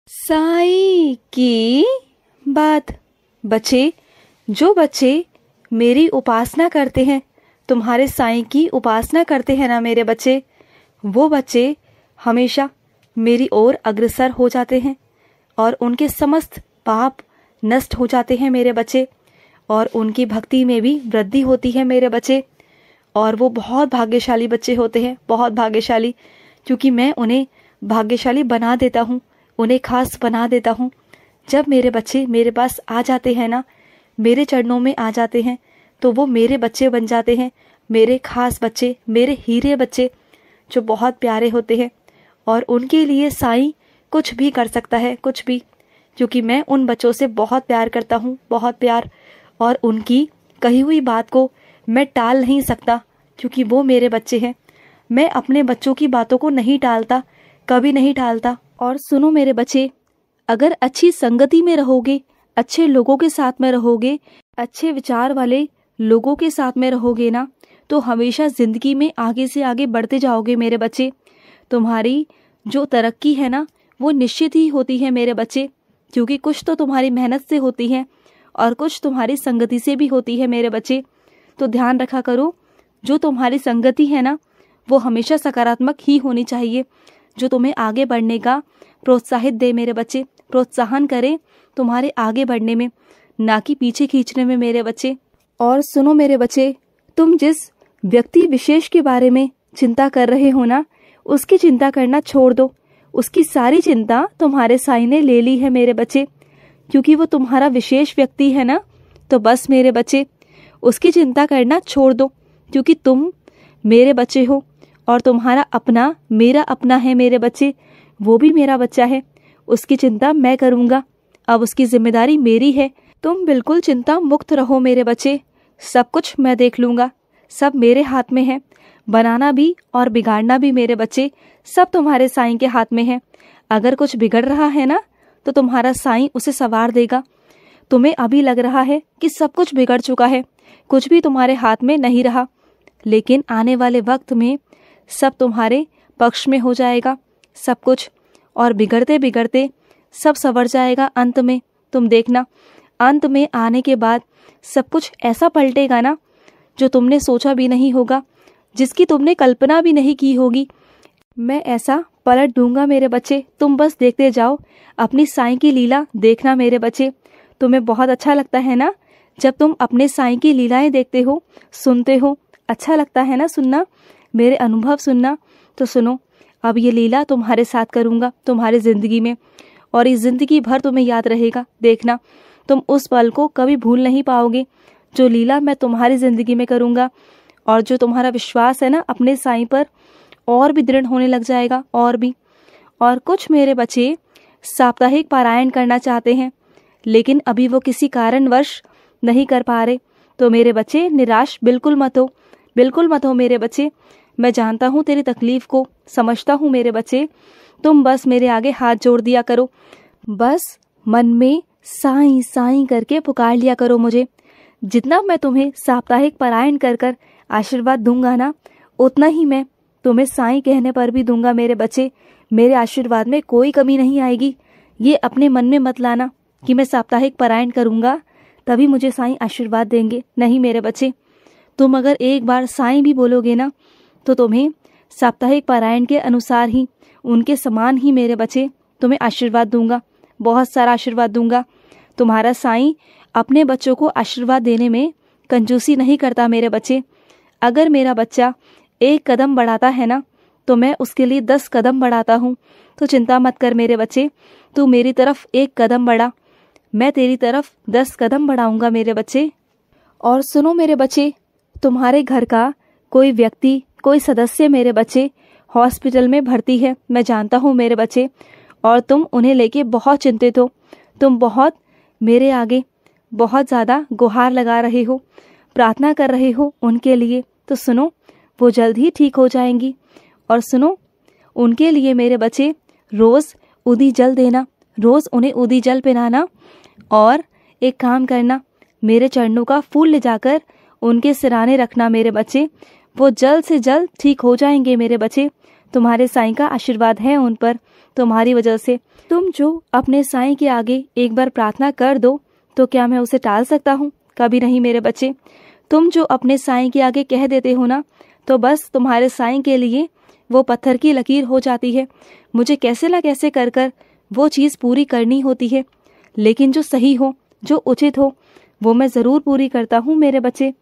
साईं की बात। बच्चे, जो बच्चे मेरी उपासना करते हैं, तुम्हारे साईं की उपासना करते हैं ना मेरे बच्चे, वो बच्चे हमेशा मेरी ओर अग्रसर हो जाते हैं और उनके समस्त पाप नष्ट हो जाते हैं मेरे बच्चे, और उनकी भक्ति में भी वृद्धि होती है मेरे बच्चे। और वो बहुत भाग्यशाली बच्चे होते हैं, बहुत भाग्यशाली, क्योंकि मैं उन्हें भाग्यशाली बना देता हूँ, उन्हें खास बना देता हूँ। जब मेरे बच्चे मेरे पास आ जाते हैं ना, मेरे चरणों में आ जाते हैं, तो वो मेरे बच्चे बन जाते हैं, मेरे खास बच्चे, मेरे हीरे बच्चे, जो बहुत प्यारे होते हैं। और उनके लिए साईं कुछ भी कर सकता है, कुछ भी, क्योंकि मैं उन बच्चों से बहुत प्यार करता हूँ, बहुत प्यार। और उनकी कही हुई बात को मैं टाल नहीं सकता, क्योंकि वो मेरे बच्चे हैं। मैं अपने बच्चों की बातों को नहीं टालता, कभी नहीं टालता। और सुनो मेरे बच्चे, अगर अच्छी संगति में रहोगे, अच्छे लोगों के साथ में रहोगे, अच्छे विचार वाले लोगों के साथ में रहोगे ना, तो हमेशा जिंदगी में आगे से आगे बढ़ते जाओगे मेरे बच्चे। तुम्हारी जो तरक्की है ना, वो निश्चित ही होती है मेरे बच्चे, क्योंकि कुछ तो तुम्हारी मेहनत से होती है और कुछ तुम्हारी संगति से भी होती है मेरे बच्चे। तो ध्यान रखा करो, जो तुम्हारी संगति है ना, वो हमेशा सकारात्मक ही होनी चाहिए, जो तुम्हें आगे बढ़ने का प्रोत्साहित दे मेरे बच्चे, प्रोत्साहन करे तुम्हारे आगे बढ़ने में, ना कि पीछे खींचने में मेरे बच्चे। और सुनो मेरे बच्चे, तुम जिस व्यक्ति विशेष के बारे में चिंता कर रहे हो ना, उसकी चिंता करना छोड़ दो। उसकी सारी चिंता तुम्हारे साईं ने ले ली है मेरे बच्चे, क्योंकि वो तुम्हारा विशेष व्यक्ति है ना। तो बस मेरे बच्चे, उसकी चिंता करना छोड़ दो, क्योंकि तुम मेरे बच्चे हो और तुम्हारा अपना मेरा अपना है मेरे बच्चे, वो भी मेरा बच्चा है। उसकी चिंता मैं करूँगा, अब उसकी जिम्मेदारी मेरी है। तुम बिल्कुल चिंता मुक्त रहो मेरे बच्चे, सब कुछ मैं देख लूँगा, सब मेरे हाथ में है। बनाना भी और बिगाड़ना भी मेरे बच्चे, सब तुम्हारे साईं के हाथ में है। अगर कुछ बिगड़ रहा है ना, तो तुम्हारा साईं उसे संवार देगा। तुम्हें अभी लग रहा है कि सब कुछ बिगड़ चुका है, कुछ भी तुम्हारे हाथ में नहीं रहा, लेकिन आने वाले वक्त में सब तुम्हारे पक्ष में हो जाएगा सब कुछ, और बिगड़ते बिगड़ते सब संवर जाएगा अंत में। तुम देखना, अंत में आने के बाद सब कुछ ऐसा पलटेगा ना, जो तुमने सोचा भी नहीं होगा, जिसकी तुमने कल्पना भी नहीं की होगी। मैं ऐसा पलट दूंगा मेरे बच्चे, तुम बस देखते जाओ, अपनी साईं की लीला देखना मेरे बच्चे। तुम्हें बहुत अच्छा लगता है ना जब तुम अपने साईं की लीलाएं देखते हो, सुनते हो, अच्छा लगता है ना सुनना, मेरे अनुभव सुनना। तो सुनो, अब ये लीला तुम्हारे साथ करूँगा तुम्हारी ज़िंदगी में, और इस ज़िंदगी भर तुम्हें याद रहेगा। देखना, तुम उस पल को कभी भूल नहीं पाओगे, जो लीला मैं तुम्हारी ज़िंदगी में करूँगा। और जो तुम्हारा विश्वास है ना अपने साईं पर, और भी दृढ़ होने लग जाएगा, और भी। और कुछ मेरे बच्चे साप्ताहिक पारायण करना चाहते हैं, लेकिन अभी वो किसी कारणवश नहीं कर पा रहे। तो मेरे बच्चे निराश बिल्कुल मत हो, बिल्कुल मत हो मेरे बच्चे। मैं जानता हूँ तेरी तकलीफ को, समझता हूँ मेरे बच्चे। तुम बस मेरे आगे हाथ जोड़ दिया करो, बस मन में साईं साईं करके पुकार लिया करो मुझे। जितना मैं तुम्हें साप्ताहिक पारायण कर कर आशीर्वाद दूंगा ना, उतना ही मैं तुम्हें साईं कहने पर भी दूंगा मेरे बच्चे। मेरे आशीर्वाद में कोई कमी नहीं आएगी। ये अपने मन में मत लाना कि मैं साप्ताहिक पारायण करूंगा तभी मुझे साईं आशीर्वाद देंगे, नहीं मेरे बच्चे। तुम अगर एक बार साईं भी बोलोगे ना, तो तुम्हें साप्ताहिक पारायण के अनुसार ही, उनके समान ही मेरे बच्चे तुम्हें आशीर्वाद दूंगा, बहुत सारा आशीर्वाद दूंगा। तुम्हारा साईं अपने बच्चों को आशीर्वाद देने में कंजूसी नहीं करता मेरे बच्चे। अगर मेरा बच्चा एक कदम बढ़ाता है ना, तो मैं उसके लिए 10 कदम बढ़ाता हूँ। तो चिंता मत कर मेरे बच्चे, तू मेरी तरफ एक कदम बढ़ा, मैं तेरी तरफ 10 कदम बढ़ाऊंगा मेरे बच्चे। और सुनो मेरे बच्चे, तुम्हारे घर का कोई व्यक्ति, कोई सदस्य मेरे बच्चे हॉस्पिटल में भर्ती है, मैं जानता हूँ मेरे बच्चे, और तुम उन्हें लेके बहुत चिंतित हो। तुम बहुत मेरे आगे बहुत ज़्यादा गुहार लगा रहे हो, प्रार्थना कर रहे हो उनके लिए। तो सुनो, वो जल्द ही ठीक हो जाएंगी। और सुनो, उनके लिए मेरे बच्चे रोज़ उदी जल देना, रोज़ उन्हें उदी जल पिलाना। और एक काम करना, मेरे चरणों का फूल ले जाकर उनके सिराने रखना मेरे बच्चे, वो जल्द से जल्द ठीक हो जाएंगे मेरे बच्चे। तुम्हारे साईं का आशीर्वाद है उन पर। तुम्हारी वजह से तुम जो अपने साईं के आगे एक बार प्रार्थना कर दो तो क्या मैं उसे टाल सकता हूँ? कभी नहीं मेरे बच्चे। तुम जो अपने साईं के आगे कह देते हो ना, तो बस तुम्हारे साईं के लिए वो पत्थर की लकीर हो जाती है। मुझे कैसे ना कैसे कर कर वो चीज़ पूरी करनी होती है, लेकिन जो सही हो, जो उचित हो, वो मैं ज़रूर पूरी करता हूँ मेरे बच्चे।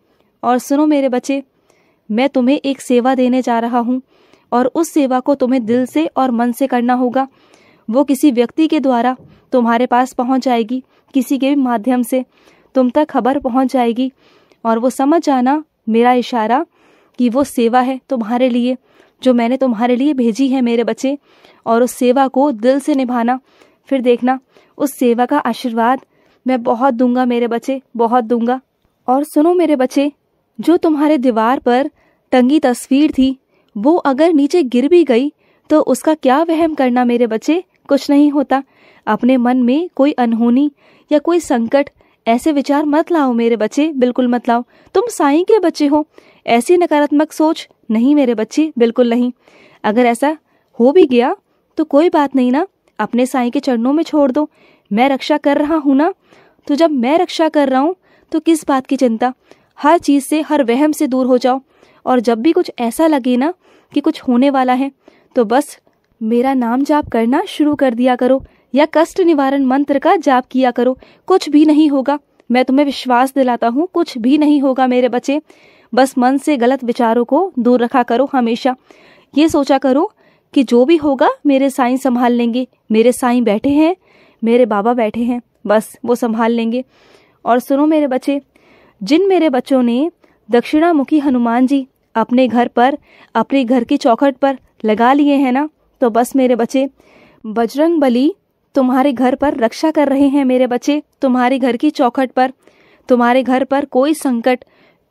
और सुनो मेरे बच्चे, मैं तुम्हें एक सेवा देने जा रहा हूँ और उस सेवा को तुम्हें दिल से और मन से करना होगा। वो किसी व्यक्ति के द्वारा तुम्हारे पास पहुँच जाएगी, किसी के भी माध्यम से तुम तक खबर पहुँच जाएगी, और वो समझ जाना मेरा इशारा कि वो सेवा है तुम्हारे लिए, जो मैंने तुम्हारे लिए भेजी है मेरे बच्चे। और उस सेवा को दिल से निभाना, फिर देखना उस सेवा का आशीर्वाद मैं बहुत दूंगा मेरे बच्चे, बहुत दूंगा। और सुनो मेरे बच्चे, जो तुम्हारे दीवार पर टंगी तस्वीर थी, वो अगर नीचे गिर भी गई तो उसका क्या वहम करना मेरे बच्चे, कुछ नहीं होता। अपने मन में कोई अनहोनी या कोई संकट ऐसे विचार मत लाओ मेरे बच्चे, बिल्कुल मत लाओ। तुम साईं के बच्चे हो, ऐसी नकारात्मक सोच नहीं मेरे बच्चे, बिल्कुल नहीं। अगर ऐसा हो भी गया तो कोई बात नहीं ना, अपने साईं के चरणों में छोड़ दो। मैं रक्षा कर रहा हूँ ना, तो जब मैं रक्षा कर रहा हूँ तो किस बात की चिंता। हर चीज़ से, हर वहम से दूर हो जाओ। और जब भी कुछ ऐसा लगे ना कि कुछ होने वाला है, तो बस मेरा नाम जाप करना शुरू कर दिया करो, या कष्ट निवारण मंत्र का जाप किया करो। कुछ भी नहीं होगा, मैं तुम्हें विश्वास दिलाता हूँ, कुछ भी नहीं होगा मेरे बच्चे। बस मन से गलत विचारों को दूर रखा करो। हमेशा ये सोचा करो कि जो भी होगा मेरे साईं संभाल लेंगे। मेरे साईं बैठे हैं, मेरे बाबा बैठे हैं, बस वो संभाल लेंगे। और सुनो मेरे बच्चे, जिन मेरे बच्चों ने दक्षिणामुखी हनुमान जी अपने घर पर, अपने घर की चौखट पर लगा लिए हैं ना, तो बस मेरे बच्चे, बजरंग बली तुम्हारे घर पर रक्षा कर रहे हैं मेरे बच्चे। तुम्हारे घर की चौखट पर, तुम्हारे घर पर कोई संकट,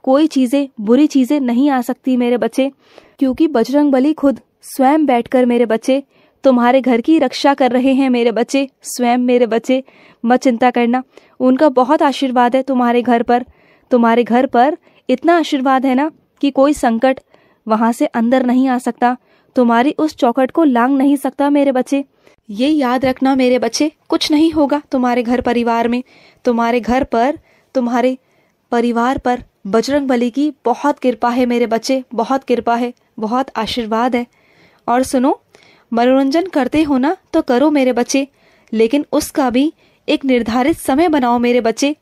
कोई चीज़ें, बुरी चीज़ें नहीं आ सकती मेरे बच्चे, क्योंकि बजरंग बली खुद स्वयं बैठकर मेरे बच्चे तुम्हारे घर की रक्षा कर रहे हैं मेरे बच्चे, स्वयं मेरे बच्चे। मत चिंता करना, उनका बहुत आशीर्वाद है तुम्हारे घर पर। तुम्हारे घर पर इतना आशीर्वाद है ना कि कोई संकट वहाँ से अंदर नहीं आ सकता, तुम्हारी उस चौखट को लांघ नहीं सकता मेरे बच्चे। ये याद रखना मेरे बच्चे, कुछ नहीं होगा तुम्हारे घर परिवार में। तुम्हारे घर पर, तुम्हारे परिवार पर बजरंग बली की बहुत कृपा है मेरे बच्चे, बहुत कृपा है, बहुत आशीर्वाद है। और सुनो, मनोरंजन करते हो ना तो करो मेरे बच्चे, लेकिन उसका भी एक निर्धारित समय बनाओ मेरे बच्चे।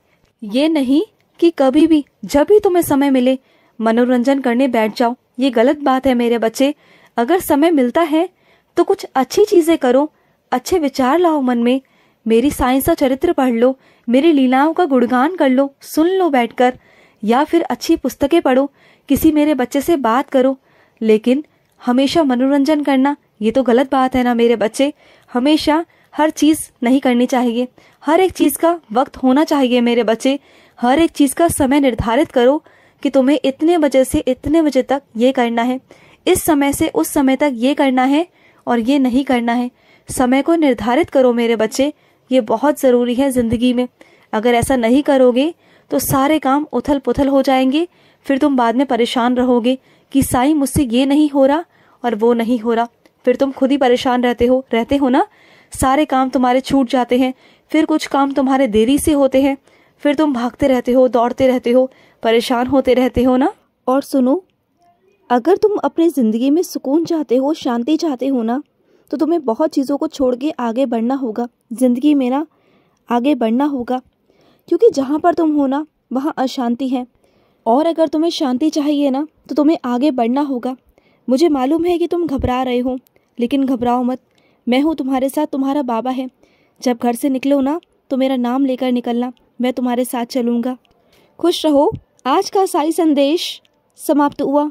ये नहीं कि कभी भी, जब भी तुम्हें समय मिले, मनोरंजन करने बैठ जाओ। ये गलत बात है मेरे बच्चे। अगर समय मिलता है तो कुछ अच्छी चीज़ें करो, अच्छे विचार लाओ मन में। मेरी साईं सा चरित्र पढ़ लो, मेरी लीलाओं का गुणगान कर लो, सुन लो बैठकर, या फिर अच्छी पुस्तकें पढ़ो, किसी मेरे बच्चे से बात करो। लेकिन हमेशा मनोरंजन करना, ये तो गलत बात है ना मेरे बच्चे। हमेशा हर चीज़ नहीं करनी चाहिए, हर एक चीज़ का वक्त होना चाहिए मेरे बच्चे। हर एक चीज़ का समय निर्धारित करो कि तुम्हें इतने बजे से इतने बजे तक ये करना है, इस समय से उस समय तक ये करना है, और ये नहीं करना है। समय को निर्धारित करो मेरे बच्चे, ये बहुत ज़रूरी है ज़िंदगी में। अगर ऐसा नहीं करोगे तो सारे काम उथल पुथल हो जाएंगे, फिर तुम बाद में परेशान रहोगे कि साईं मुझसे ये नहीं हो रहा और वो नहीं हो रहा। फिर तुम खुद ही परेशान रहते हो ना, सारे काम तुम्हारे छूट जाते हैं, फिर कुछ काम तुम्हारे देरी से होते हैं, फिर तुम भागते रहते हो, दौड़ते रहते हो, परेशान होते रहते हो ना। और सुनो, अगर तुम अपनी ज़िंदगी में सुकून चाहते हो, शांति चाहते हो ना, तो तुम्हें बहुत चीज़ों को छोड़ के आगे बढ़ना होगा। ज़िंदगी में ना आगे बढ़ना होगा, क्योंकि जहाँ पर तुम हो ना वहाँ अशांति है। और अगर तुम्हें शांति चाहिए ना तो तुम्हें आगे बढ़ना होगा। मुझे मालूम है कि तुम घबरा रहे हो, लेकिन घबराओ मत, मैं हूँ तुम्हारे साथ, तुम्हारा बाबा है। जब घर से निकलो ना तो मेरा नाम लेकर निकलना, मैं तुम्हारे साथ चलूँगा। खुश रहो। आज का साई संदेश समाप्त हुआ।